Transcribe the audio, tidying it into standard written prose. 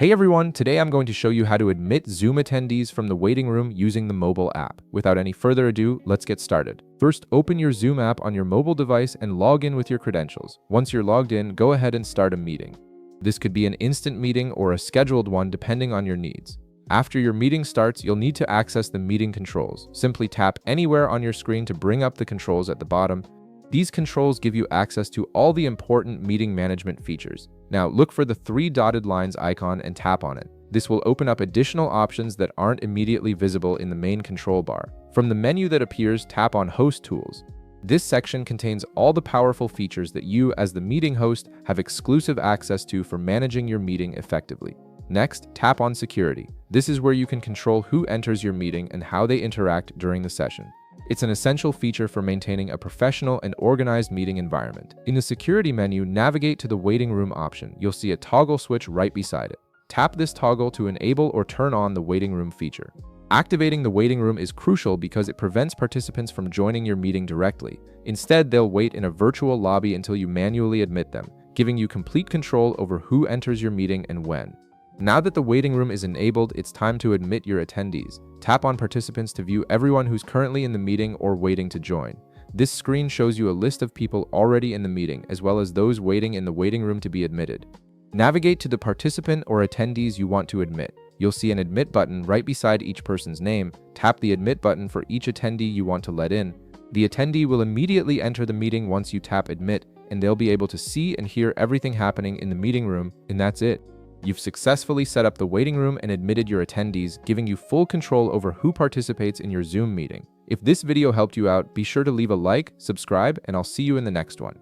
Hey everyone, today I'm going to show you how to admit Zoom attendees from the waiting room using the mobile app. Without any further ado, let's get started. First, open your Zoom app on your mobile device and log in with your credentials. Once you're logged in, go ahead and start a meeting. This could be an instant meeting or a scheduled one depending on your needs. After your meeting starts, you'll need to access the meeting controls. Simply tap anywhere on your screen to bring up the controls at the bottom. These controls give you access to all the important meeting management features. Now, look for the three dotted lines icon and tap on it. This will open up additional options that aren't immediately visible in the main control bar. From the menu that appears, tap on Host Tools. This section contains all the powerful features that you, as the meeting host, have exclusive access to for managing your meeting effectively. Next, tap on Security. This is where you can control who enters your meeting and how they interact during the session. It's an essential feature for maintaining a professional and organized meeting environment. In the security menu, navigate to the waiting room option. You'll see a toggle switch right beside it. Tap this toggle to enable or turn on the waiting room feature. Activating the waiting room is crucial because it prevents participants from joining your meeting directly. Instead, they'll wait in a virtual lobby until you manually admit them, giving you complete control over who enters your meeting and when. Now that the waiting room is enabled, it's time to admit your attendees. Tap on Participants to view everyone who's currently in the meeting or waiting to join. This screen shows you a list of people already in the meeting, as well as those waiting in the waiting room to be admitted. Navigate to the participant or attendees you want to admit. You'll see an Admit button right beside each person's name. Tap the Admit button for each attendee you want to let in. The attendee will immediately enter the meeting once you tap Admit, and they'll be able to see and hear everything happening in the meeting room, and that's it. You've successfully set up the waiting room and admitted your attendees, giving you full control over who participates in your Zoom meeting. If this video helped you out, be sure to leave a like, subscribe, and I'll see you in the next one.